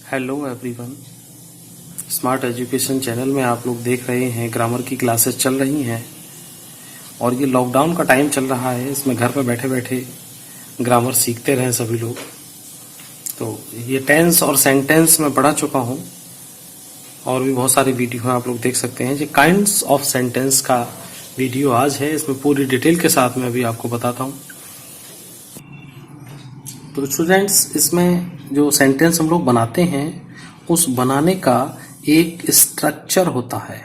Hello everyone, smart education channel में आप लोग देख रहे हैं ग्रामर की क्लासेस चल रही हैं और ये लॉकडाउन का टाइम चल रहा है। इसमें घर पर बैठे बैठे ग्रामर सीखते रहें सभी लोग। तो ये टेंस और सेंटेंस में पढ़ा चुका हूँ और भी बहुत सारी वीडियो हैं, आप लोग देख सकते हैं। ये काइंड्स ऑफ सेंटेंस का वीडियो आज है, इसमें पूरी डिटेल के साथ में अभी आपको बताता हूँ। तो स्टूडेंट्स, इसमें जो सेंटेंस हम लोग बनाते हैं उस बनाने का एक स्ट्रक्चर होता है।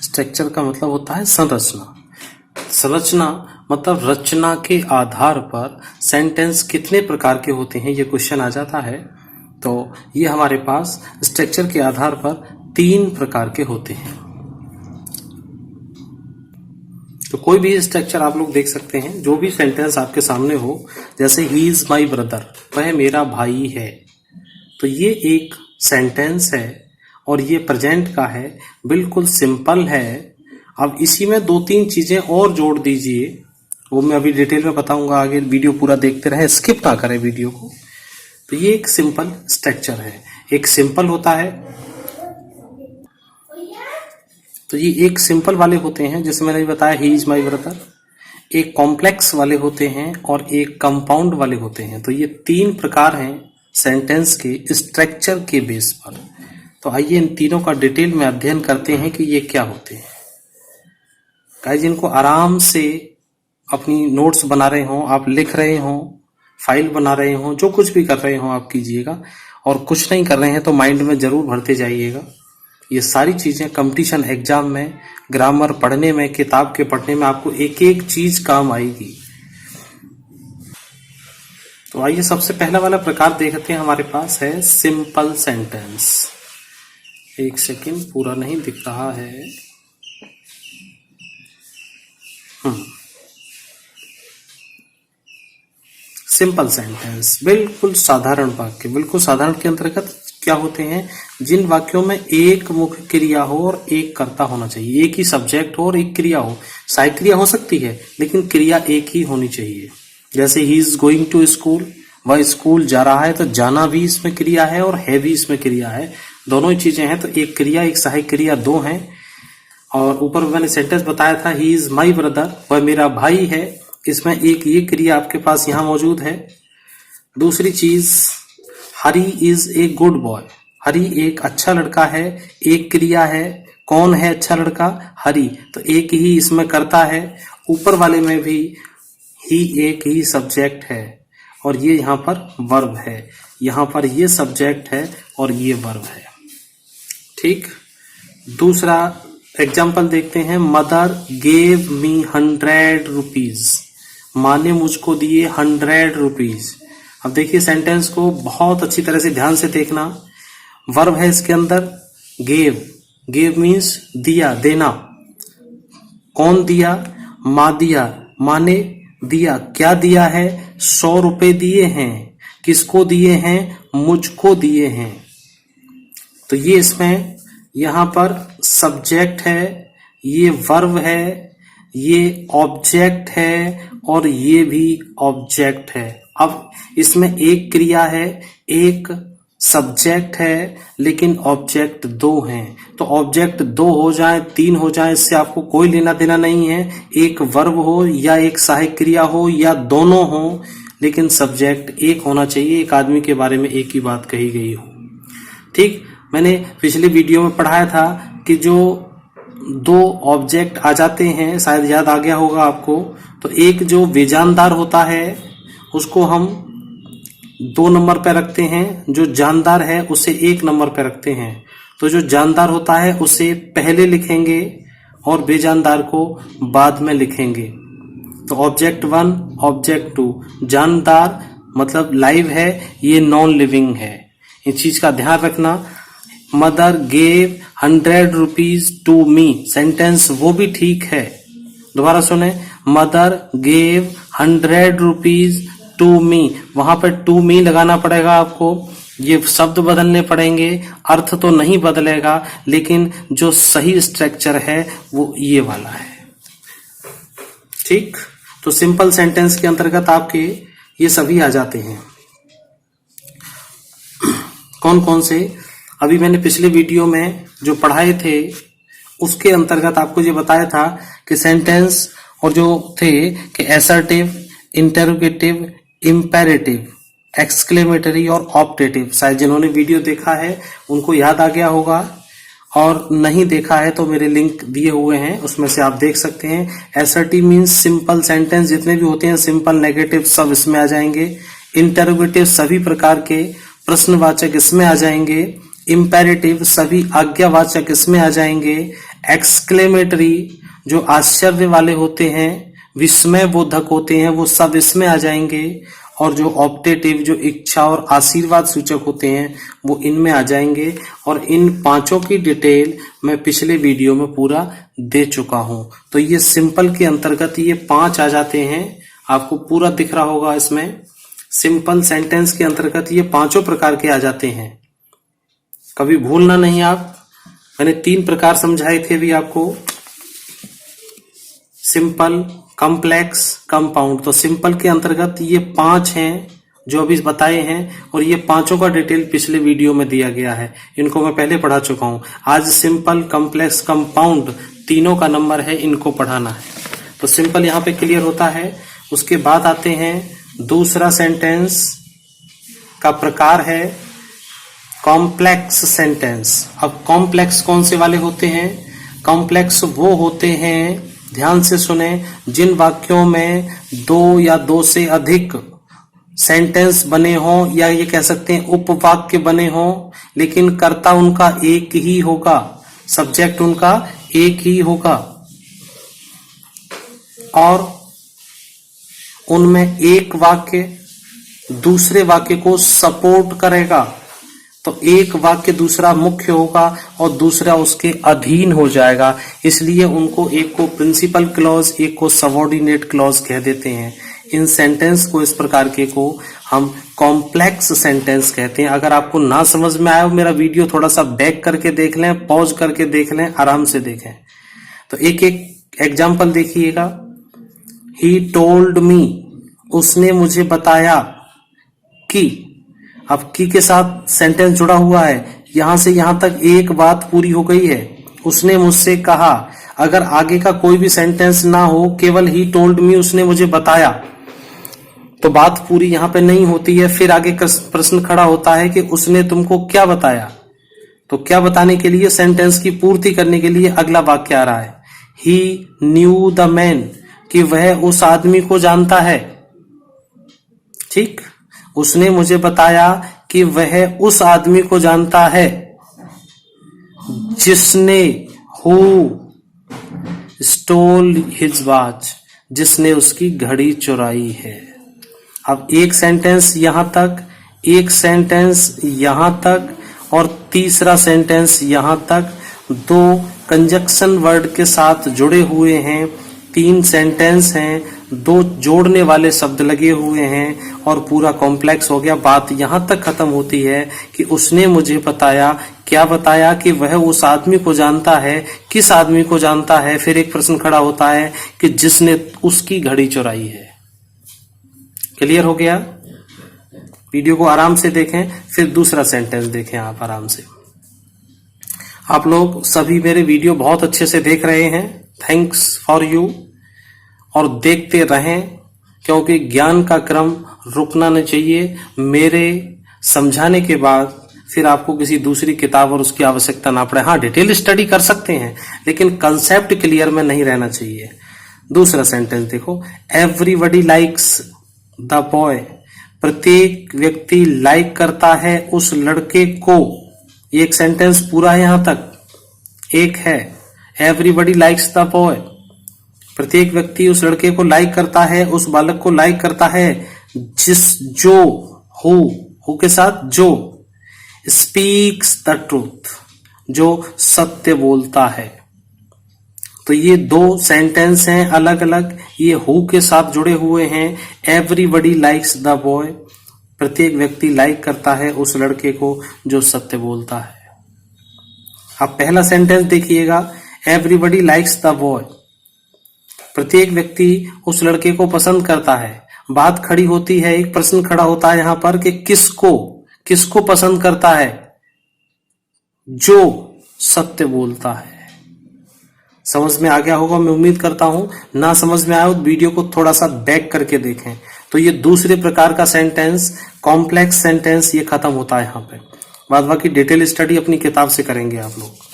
स्ट्रक्चर का मतलब होता है संरचना। संरचना मतलब रचना के आधार पर सेंटेंस कितने प्रकार के होते हैं, ये क्वेश्चन आ जाता है। तो ये हमारे पास स्ट्रक्चर के आधार पर 3 प्रकार के होते हैं। तो कोई भी स्ट्रक्चर आप लोग देख सकते हैं, जो भी सेंटेंस आपके सामने हो, जैसे ही इज माई ब्रदर, वह मेरा भाई है, तो ये एक सेंटेंस है और ये प्रेजेंट का है, बिल्कुल सिंपल है। अब इसी में 2-3 चीजें और जोड़ दीजिए, वो मैं अभी डिटेल में बताऊंगा, आगे वीडियो पूरा देखते रहें, स्किप ना करें वीडियो को। तो ये एक सिंपल स्ट्रक्चर है। एक सिंपल होता है, तो ये एक सिंपल वाले होते हैं जैसे मैंने बताया, ही इज माई ब्रदर। एक कॉम्प्लेक्स वाले होते हैं और एक कंपाउंड वाले होते हैं। तो ये 3 प्रकार हैं सेंटेंस के स्ट्रक्चर के बेस पर। तो आइए इन तीनों का डिटेल में अध्ययन करते हैं कि ये क्या होते हैं। गाइस, इनको आराम से अपनी नोट्स बना रहे हो, आप लिख रहे हो, फाइल बना रहे हो, जो कुछ भी कर रहे हो आप कीजिएगा, और कुछ नहीं कर रहे हैं तो माइंड में जरूर भरते जाइएगा। ये सारी चीजें कंपटीशन एग्जाम में, ग्रामर पढ़ने में, किताब के पढ़ने में आपको एक एक चीज काम आएगी। तो आइए सबसे पहला वाला प्रकार देखते हैं। हमारे पास है सिंपल सेंटेंस। एक सेकंड, पूरा नहीं दिख रहा है। सिंपल सेंटेंस, बिल्कुल साधारण वाक्य। बिल्कुल साधारण के अंतर्गत क्या होते हैं? जिन वाक्यों में एक मुख्य क्रिया हो और एक कर्ता होना चाहिए, एक ही सब्जेक्ट हो और एक क्रिया हो। सहायक क्रिया हो सकती है लेकिन क्रिया एक ही होनी चाहिए। जैसे he is going to school, वह स्कूल जा रहा है, तो जाना भी इसमें क्रिया है और है भी इसमें क्रिया है, दोनों ही चीजें हैं। तो एक क्रिया, एक सहायक क्रिया, 2 हैं। और ऊपर मैंने सेंटेंस बताया था, ही इज माई ब्रदर, वह मेरा भाई है, इसमें एक ये क्रिया आपके पास यहां मौजूद है। दूसरी चीज, हरी इज ए गुड बॉय, हरी एक अच्छा लड़का है, एक क्रिया है। कौन है अच्छा लड़का? हरी, तो एक ही इसमें करता है। ऊपर वाले में भी ही एक ही सब्जेक्ट है और ये यहाँ पर वर्ब है। यहाँ पर ये सब्जेक्ट है और ये वर्ब है। ठीक। दूसरा एग्जाम्पल देखते हैं। मदर गेव मी 100 रुपीज, माँ ने मुझको दिए 100 रुपीज। अब देखिए सेंटेंस को बहुत अच्छी तरह से ध्यान से देखना। वर्ब है इसके अंदर गेव, गेव मीन्स दिया, देना। कौन दिया? माँ दिया, माँ ने दिया। क्या दिया है? 100 रुपए दिए हैं। किसको दिए हैं? मुझको दिए हैं। तो ये इसमें यहां पर सब्जेक्ट है, ये वर्ब है, ये ऑब्जेक्ट है और ये भी ऑब्जेक्ट है। अब इसमें एक क्रिया है, एक सब्जेक्ट है, लेकिन ऑब्जेक्ट 2 हैं। तो ऑब्जेक्ट 2 हो जाए, 3 हो जाए, इससे आपको कोई लेना देना नहीं है। एक वर्ब हो या एक सहायक क्रिया हो या दोनों हो, लेकिन सब्जेक्ट एक होना चाहिए। एक आदमी के बारे में एक ही बात कही गई हो। ठीक। मैंने पिछले वीडियो में पढ़ाया था कि जो 2 ऑब्जेक्ट आ जाते हैं, शायद याद आ गया होगा आपको। तो एक जो बेजानदार होता है उसको हम 2 नंबर पे रखते हैं, जो जानदार है उसे 1 नंबर पे रखते हैं। तो जो जानदार होता है उसे पहले लिखेंगे और बेजानदार को बाद में लिखेंगे। तो ऑब्जेक्ट 1, ऑब्जेक्ट 2। जानदार मतलब लाइव है, ये नॉन लिविंग है। इस चीज का ध्यान रखना। Mother gave 100 rupees to me, sentence वो भी ठीक है। दोबारा सुने, mother gave 100 rupees to me, वहां पर टू मी लगाना पड़ेगा आपको। ये शब्द बदलने पड़ेंगे, अर्थ तो नहीं बदलेगा, लेकिन जो सही स्ट्रक्चर है वो ये वाला है। ठीक। तो सिंपल सेंटेंस के अंतर्गत आपके ये सभी आ जाते हैं। कौन कौन से? अभी मैंने पिछले वीडियो में जो पढ़ाए थे उसके अंतर्गत आपको ये बताया था कि सेंटेंस और जो थे कि असर्टिव, इंटरोगेटिव, इंपेरेटिव, एक्सक्लेमेटरी और ऑप्टेटिव। शायद जिन्होंने वीडियो देखा है उनको याद आ गया होगा, और नहीं देखा है तो मेरे लिंक दिए हुए हैं, उसमें से आप देख सकते हैं। असर्टिव मीन्स सिंपल सेंटेंस जितने भी होते हैं, सिंपल, नेगेटिव सब इसमें आ जाएंगे। इंटरोगेटिव सभी प्रकार के प्रश्नवाचक इसमें आ जाएंगे। इंपेरेटिव सभी आज्ञावाचक इसमें आ जाएंगे। एक्सक्लेमेटरी जो आश्चर्य वाले होते हैं, विस्मय बोधक होते हैं, वो सब इसमें आ जाएंगे। और जो ऑप्टेटिव जो इच्छा और आशीर्वाद सूचक होते हैं वो इनमें आ जाएंगे। और इन पांचों की डिटेल मैं पिछले वीडियो में पूरा दे चुका हूं। तो ये सिंपल के अंतर्गत ये 5 आ जाते हैं, आपको पूरा दिख रहा होगा इसमें। सिंपल सेंटेंस के अंतर्गत ये 5 प्रकार के आ जाते हैं, कभी भूलना नहीं आप। मैंने 3 प्रकार समझाए थे भी आपको, सिंपल, कॉम्प्लेक्स, कंपाउंड। तो सिंपल के अंतर्गत ये 5 हैं जो अभी बताए हैं, और ये 5 का डिटेल पिछले वीडियो में दिया गया है, इनको मैं पहले पढ़ा चुका हूं। आज सिंपल, कॉम्प्लेक्स, कंपाउंड तीनों का नंबर है, इनको पढ़ाना है। तो सिंपल यहाँ पे क्लियर होता है। उसके बाद आते हैं दूसरा सेंटेंस का प्रकार है कॉम्प्लेक्स सेंटेंस। अब कॉम्प्लेक्स कौन से वाले होते हैं? कॉम्प्लेक्स वो होते हैं, ध्यान से सुने, जिन वाक्यों में 2 या 2 से अधिक सेंटेंस बने हों, या ये कह सकते हैं उपवाक्य बने हों, लेकिन कर्ता उनका एक ही होगा, सब्जेक्ट उनका एक ही होगा, और उनमें एक वाक्य दूसरे वाक्य को सपोर्ट करेगा। तो एक वाक्य दूसरा मुख्य होगा और दूसरा उसके अधीन हो जाएगा, इसलिए उनको एक को प्रिंसिपल क्लॉज, एक को सबऑर्डिनेट क्लॉज कह देते हैं। इन सेंटेंस को, इस प्रकार के को हम कॉम्प्लेक्स सेंटेंस कहते हैं। अगर आपको ना समझ में आया, मेरा वीडियो थोड़ा सा बैक करके देख लें, पॉज करके देख लें, आराम से देखें। तो एक एक एग्जाम्पल देखिएगा। ही टोल्ड मी, उसने मुझे बताया कि, अब की के साथ सेंटेंस जुड़ा हुआ है, यहां से यहां तक एक बात पूरी हो गई है। उसने मुझसे कहा, अगर आगे का कोई भी सेंटेंस ना हो, केवल ही टोल्ड मी, उसने मुझे बताया, तो बात पूरी यहां पे नहीं होती है। फिर आगे प्रश्न खड़ा होता है कि उसने तुमको क्या बताया। तो क्या बताने के लिए, सेंटेंस की पूर्ति करने के लिए अगला वाक्य आ रहा है, ही न्यू द मैन, कि वह उस आदमी को जानता है। ठीक, उसने मुझे बताया कि वह उस आदमी को जानता है जिसने, हु स्टोल हिज वॉच, जिसने उसकी घड़ी चुराई है। अब एक सेंटेंस यहां तक, एक सेंटेंस यहां तक, और तीसरा सेंटेंस यहां तक। 2 कंजक्शन वर्ड के साथ जुड़े हुए हैं, 3 सेंटेंस हैं, 2 जोड़ने वाले शब्द लगे हुए हैं, और पूरा कॉम्प्लेक्स हो गया। बात यहां तक खत्म होती है कि उसने मुझे बताया, क्या बताया, कि वह उस आदमी को जानता है। किस आदमी को जानता है? फिर एक प्रश्न खड़ा होता है कि जिसने उसकी घड़ी चुराई है। क्लियर हो गया? वीडियो को आराम से देखें, फिर दूसरा सेंटेंस देखें आप आराम से। आप लोग सभी मेरे वीडियो बहुत अच्छे से देख रहे हैं, थैंक्स फॉर यू। और देखते रहें, क्योंकि ज्ञान का क्रम रुकना नहीं चाहिए। मेरे समझाने के बाद फिर आपको किसी दूसरी किताब और उसकी आवश्यकता ना पड़े। हाँ, डिटेल स्टडी कर सकते हैं, लेकिन कंसेप्ट क्लियर में नहीं रहना चाहिए। दूसरा सेंटेंस देखो, एवरीबडी लाइक्स द बॉय, प्रत्येक व्यक्ति लाइक करता है उस लड़के को। एक सेंटेंस पूरा है, यहां तक एक है, एवरीबडी लाइक्स द बॉय, प्रत्येक व्यक्ति उस लड़के को लाइक करता है, उस बालक को लाइक करता है, जो, हु के साथ जो, स्पीक्स द ट्रूथ, जो सत्य बोलता है। तो ये 2 सेंटेंस हैं अलग अलग, ये हु के साथ जुड़े हुए हैं। एवरीबडी लाइक्स द बॉय, प्रत्येक व्यक्ति लाइक करता है उस लड़के को जो सत्य बोलता है। अब पहला सेंटेंस देखिएगा, एवरीबडी लाइक्स द बॉय, प्रत्येक व्यक्ति उस लड़के को पसंद करता है। बात खड़ी होती है, एक प्रश्न खड़ा होता है यहां पर कि किसको पसंद करता है। जो सत्य बोलता है। समझ में आ गया होगा मैं उम्मीद करता हूं। ना समझ में आया तो वीडियो को थोड़ा सा बैक करके देखें। तो ये दूसरे प्रकार का सेंटेंस, कॉम्प्लेक्स सेंटेंस, ये खत्म होता है यहाँ पे। बाद बाकी डिटेल स्टडी अपनी किताब से करेंगे आप लोग।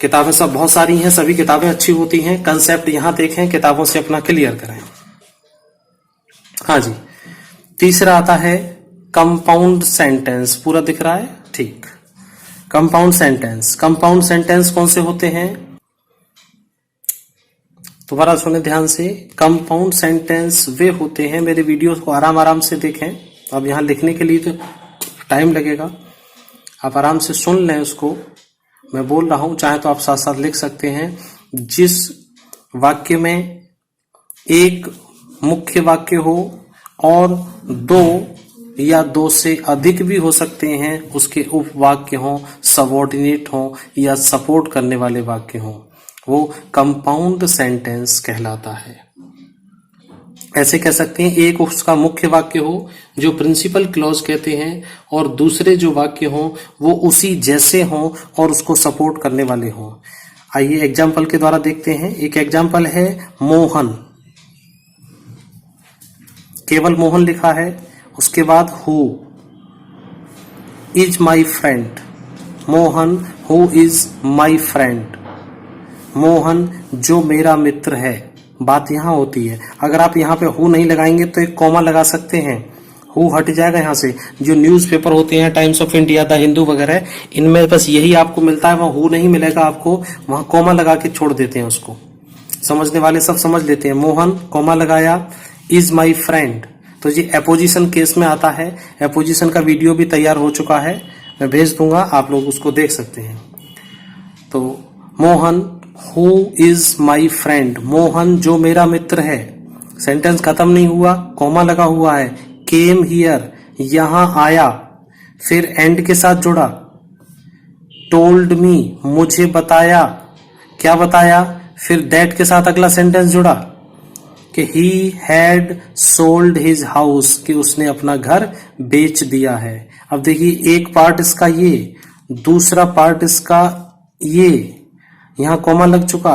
किताबें सब बहुत सारी हैं, सभी किताबें अच्छी होती हैं। कंसेप्ट यहां देखें, किताबों से अपना क्लियर करें। हाँ जी, तीसरा आता है कंपाउंड सेंटेंस। पूरा दिख रहा है? ठीक। कंपाउंड सेंटेंस, कंपाउंड सेंटेंस कौन से होते हैं? दोबारा सुने ध्यान से। कंपाउंड सेंटेंस वे होते हैं, मेरे वीडियोस को आराम आराम से देखें। अब यहां लिखने के लिए तो टाइम लगेगा, आप आराम से सुन लें उसको। मैं बोल रहा हूं, चाहे तो आप साथ साथ लिख सकते हैं। जिस वाक्य में एक मुख्य वाक्य हो और दो या दो से अधिक भी हो सकते हैं, उसके उपवाक्य हों, सबऑर्डिनेट हों या सपोर्ट करने वाले वाक्य हों, वो कंपाउंड सेंटेंस कहलाता है। ऐसे कह सकते हैं, एक उसका मुख्य वाक्य हो जो प्रिंसिपल क्लॉज कहते हैं, और दूसरे जो वाक्य हों वो उसी जैसे हों और उसको सपोर्ट करने वाले हों। आइए एग्जाम्पल के द्वारा देखते हैं। एक एग्जाम्पल है मोहन, केवल मोहन लिखा है, उसके बाद who is my friend. Mohan who is my friend. Mohan जो मेरा मित्र है। बात यहां होती है, अगर आप यहां पे हु नहीं लगाएंगे तो एक कॉमा लगा सकते हैं, हु हट जाएगा यहां से। जो न्यूज़पेपर होते हैं, times of India, the Hindu वगैरह, इनमें बस यही आपको मिलता है, वहां हु नहीं मिलेगा आपको, वहां कॉमा लगा के छोड़ देते हैं उसको। समझने वाले सब समझ लेते हैं। मोहन कॉमा लगाया, इज माई फ्रेंड, तो ये एपोजिशन केस में आता है। एपोजिशन का वीडियो भी तैयार हो चुका है, मैं भेज दूंगा, आप लोग उसको देख सकते हैं। तो Mohan who is my friend, Mohan जो मेरा मित्र है। सेंटेंस खत्म नहीं हुआ, कॉमा लगा हुआ है। केम हियर, यहां आया, फिर एंड के साथ जुड़ा। टोल्ड मी, मुझे बताया, क्या बताया, फिर दैट के साथ अगला सेंटेंस जुड़ा कि he had sold his house, कि उसने अपना घर बेच दिया है। अब देखिए, एक पार्ट इसका ये, दूसरा पार्ट इसका ये, यहां कॉमा लग चुका,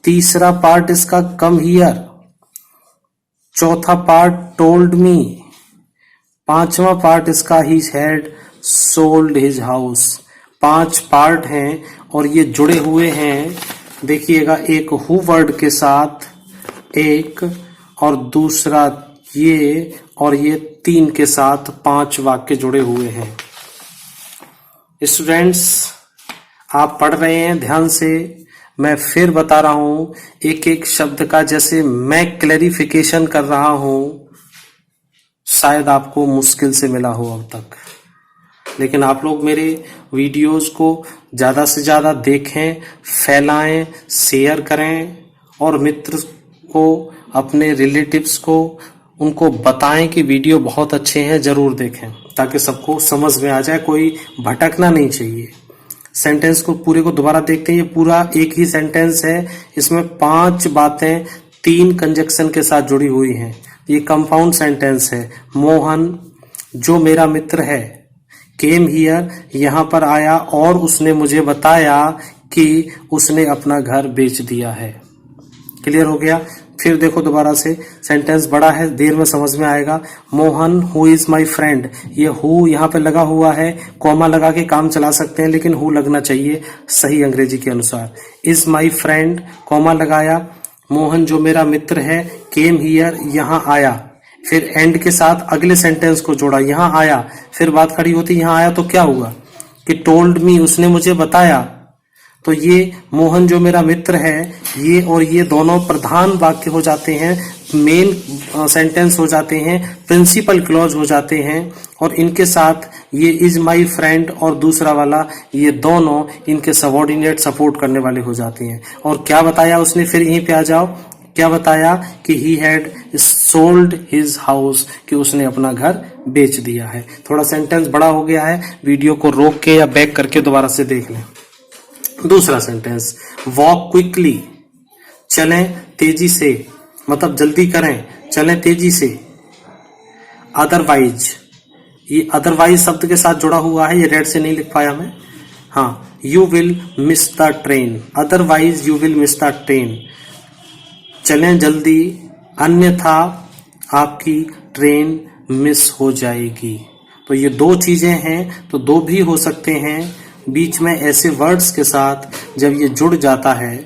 तीसरा पार्ट इसका कम हियर, चौथा पार्ट टोल्ड मी, पांचवा पार्ट इसका he had sold his house. 5 part हैं और ये जुड़े हुए हैं। देखिएगा, एक हु वर्ड के साथ एक, और दूसरा ये, और ये 3 के साथ 5 वाक्य जुड़े हुए हैं। स्टूडेंट्स, आप पढ़ रहे हैं ध्यान से, मैं फिर बता रहा हूं एक एक शब्द का, जैसे मैं क्लैरिफिकेशन कर रहा हूं, शायद आपको मुश्किल से मिला हो अब तक। लेकिन आप लोग मेरे वीडियोस को ज्यादा से ज्यादा देखें, फैलाएं, शेयर करें, और मित्र को, अपने रिलेटिव्स को, उनको बताएं कि वीडियो बहुत अच्छे हैं, जरूर देखें, ताकि सबको समझ में आ जाए, कोई भटकना नहीं चाहिए। सेंटेंस को पूरे को दोबारा देखते हैं। ये पूरा एक ही सेंटेंस है, इसमें 5 बातें 3 कंजक्शन के साथ जुड़ी हुई हैं। ये कंपाउंड सेंटेंस है। मोहन जो मेरा मित्र है, केम हियर, यहां पर आया और उसने मुझे बताया कि उसने अपना घर बेच दिया है। क्लियर हो गया? फिर देखो दोबारा से, सेंटेंस बड़ा है, देर में समझ में आएगा। Mohan who is my friend, ये हु यहाँ पे लगा हुआ है, कॉमा लगा के काम चला सकते हैं, लेकिन हु लगना चाहिए सही अंग्रेजी के अनुसार। इज माई फ्रेंड, कॉमा लगाया, मोहन जो मेरा मित्र है, केम हियर, यहाँ आया, फिर एंड के साथ अगले सेंटेंस को जोड़ा, यहाँ आया, फिर बात खड़ी होती यहाँ आया तो क्या हुआ कि टोल्ड मी, उसने मुझे बताया। तो ये मोहन जो मेरा मित्र है, ये और ये दोनों प्रधान वाक्य हो जाते हैं, मेन सेंटेंस हो जाते हैं, प्रिंसिपल क्लॉज हो जाते हैं, और इनके साथ ये इज माई फ्रेंड और दूसरा वाला, ये दोनों इनके सबऑर्डिनेट सपोर्ट करने वाले हो जाते हैं। और क्या बताया उसने, फिर यहीं पे आ जाओ, क्या बताया कि he had sold his house, कि उसने अपना घर बेच दिया है। थोड़ा सेंटेंस बड़ा हो गया है, वीडियो को रोक के या बैक करके दोबारा से देख लें। दूसरा सेंटेंस, वॉक क्विकली, चलें तेजी से, मतलब जल्दी करें, चलें तेजी से। अदरवाइज, ये अदरवाइज शब्द के साथ जुड़ा हुआ है, ये रेड से नहीं लिख पाया मैं। हाँ, you will miss the train, otherwise you will miss the train, चलें जल्दी अन्यथा आपकी ट्रेन मिस हो जाएगी। तो ये दो चीजें हैं, तो दो भी हो सकते हैं बीच में ऐसे वर्ड्स के साथ। जब ये जुड़ जाता है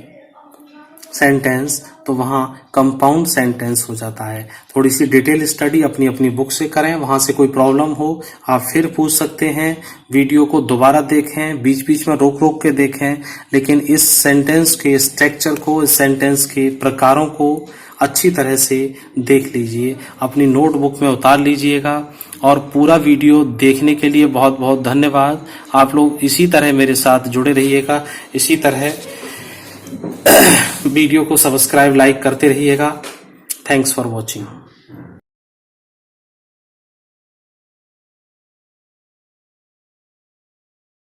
सेंटेंस तो वहाँ कंपाउंड सेंटेंस हो जाता है। थोड़ी सी डिटेल स्टडी अपनी अपनी बुक से करें, वहाँ से कोई प्रॉब्लम हो आप फिर पूछ सकते हैं। वीडियो को दोबारा देखें, बीच बीच में रोक रोक के देखें, लेकिन इस सेंटेंस के स्ट्रक्चर को, इस सेंटेंस के प्रकारों को अच्छी तरह से देख लीजिए, अपनी नोटबुक में उतार लीजिएगा। और पूरा वीडियो देखने के लिए बहुत बहुत धन्यवाद। आप लोग इसी तरह मेरे साथ जुड़े रहिएगा, इसी तरह वीडियो को सब्सक्राइब लाइक करते रहिएगा। Thanks for watching.